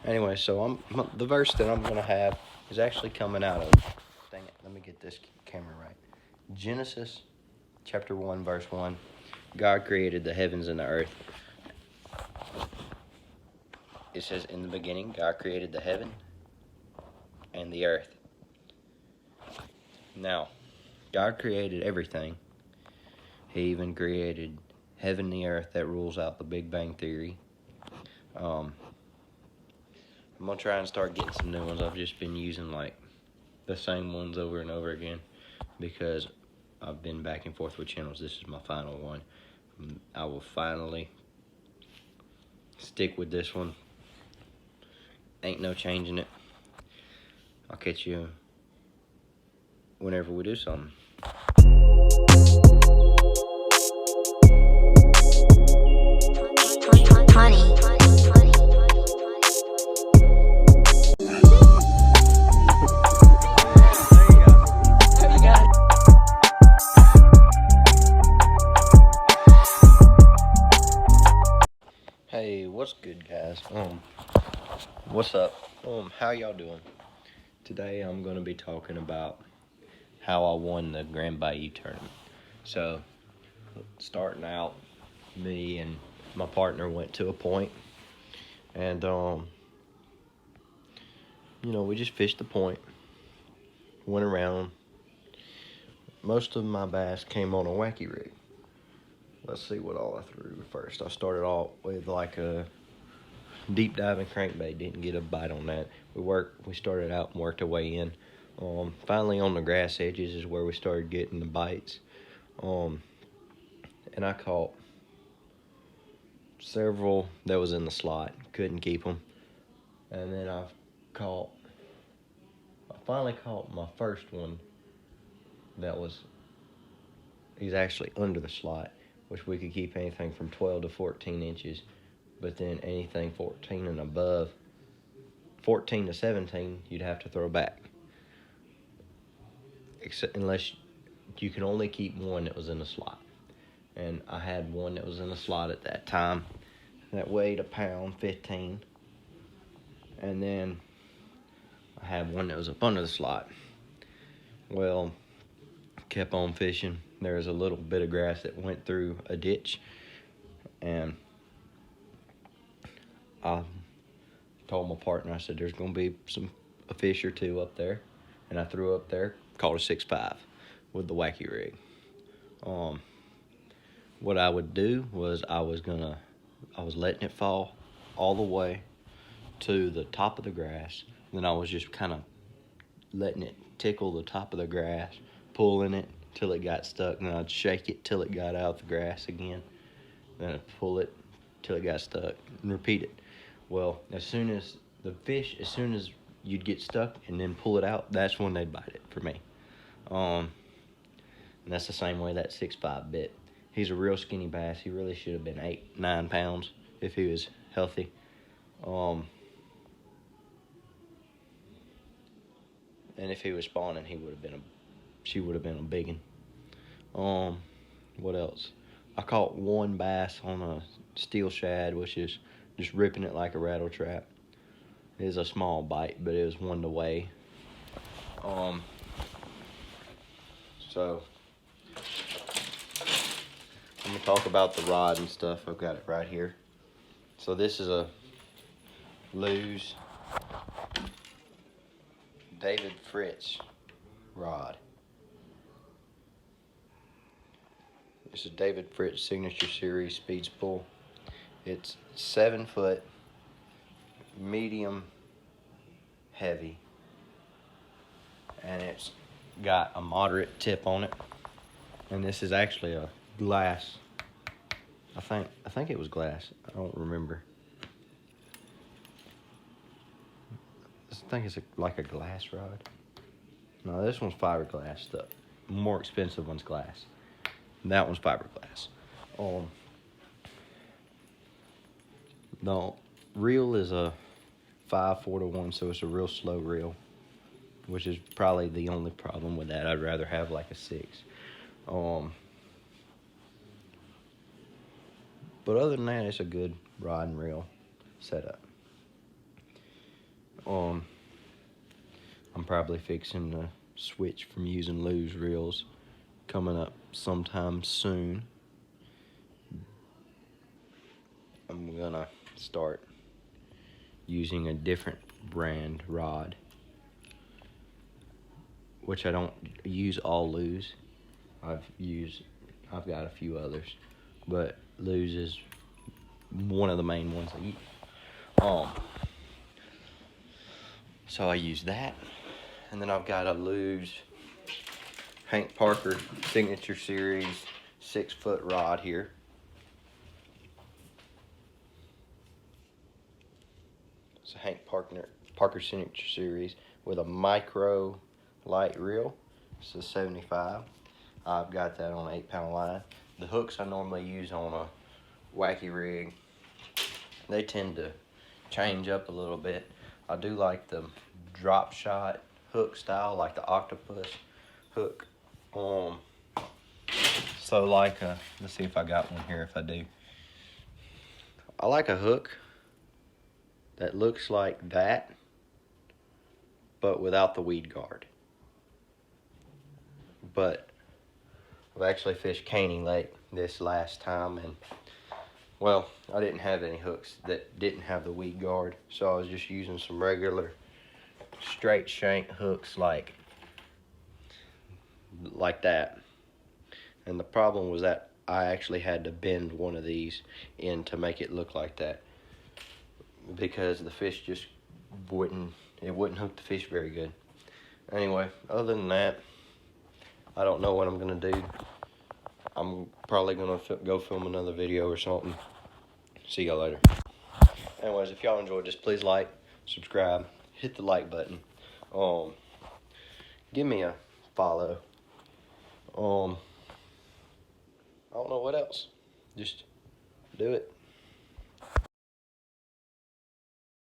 Anyway, so the verse that I'm gonna have is actually coming out of. Dang it! Let me get this camera right. Genesis, chapter 1, verse 1. God created the heavens and the earth. It says, "In the beginning, God created the heaven and the earth." Now, God created everything. He even created heaven and the earth. That rules out the Big Bang Theory. I'm gonna try and start getting some new ones. I've just been using like the same ones over and over again because I've been back and forth with channels. This is my final one. I will finally stick with this one. Ain't no changing it. I'll catch you whenever we do something. Hey, what's good, guys? What's up? How y'all doing? Today I'm gonna be talking about how I won the Grand Bayou tournament. So, starting out, me and my partner went to a point, and we just fished the point, went around. Most of my bass came on a wacky rig. Let's see what all I threw first. I started off with like a deep diving crankbait. Didn't get a bite on that. We started out and worked our way in. Finally on the grass edges is where we started getting the bites. And I caught several that was in the slot. Couldn't keep them. And then I finally caught my first one he's actually under the slot, which we could keep anything from 12 to 14 inches, but then anything 14 and above, 14 to 17, you'd have to throw back. Unless you can only keep one that was in the slot. And I had one that was in the slot at that time that weighed 1.15 pounds. And then I had one that was up under the slot. Well, kept on fishing. There was a little bit of grass that went through a ditch, and I told my partner, I said, there's going to be a fish or two up there. And I threw up there, caught a 6.5 with the wacky rig. What I would do was I was letting it fall all the way to the top of the grass. Then I was just kind of letting it tickle the top of the grass, pulling it till it got stuck. Then I'd shake it till it got out of the grass again. Then I'd pull it till it got stuck and repeat it. Well, as soon as you'd get stuck and then pull it out, that's when they'd bite it for me. And that's the same way that 6.5 bit. He's a real skinny bass. He really should have been 8-9 pounds if he was healthy. And if he was spawning, she would have been a biggin. What else? I caught one bass on a steel shad, which is just ripping it like a rattle trap. It is a small bite, but it was one to weigh. So I'm gonna talk about the rod and stuff. I've got it right here. So this is a Lew's David Fritz rod. This is David Fritz Signature Series Speed Spool. It's 7 foot, medium heavy, and it's got a moderate tip on it. And this is actually a glass. I think it was glass. I don't remember. I think it's like a glass rod. No, this one's fiberglass. The more expensive one's glass. That one's fiberglass. The reel is a 5/4-1, so it's a real slow reel, which is probably the only problem with that. I'd rather have like a 6. But other than that, it's a good rod and reel setup. I'm probably fixing to switch from using luge reels coming up sometime soon. I'm gonna start using a different brand rod, which I don't use all luge. I've got a few others, but luge is one of the main ones I use. So I use that, and then I've got a luge Hank Parker Signature Series 6-foot rod here. It's a Hank Parker Signature Series with a micro light reel. It's a 75. I've got that on an 8-pound line. The hooks I normally use on a wacky rig, they tend to change up a little bit. I do like the drop shot hook style, like the octopus hook. So like let's see if I got one here. If I do, I like a hook that looks like that, but without the weed guard. But I've actually fished Caney Lake this last time, and well, I didn't have any hooks that didn't have the weed guard, so I was just using some regular straight shank hooks like that. And the problem was that I actually had to bend one of these in to make it look like that, because the fish just wouldn't hook the fish very good. Anyway, other than that, I don't know what I'm gonna do. I'm probably gonna go film another video or something. See y'all later. Anyways, if y'all enjoyed this, please like, subscribe, hit the like button. Give me a follow. I don't know what else. Just do it.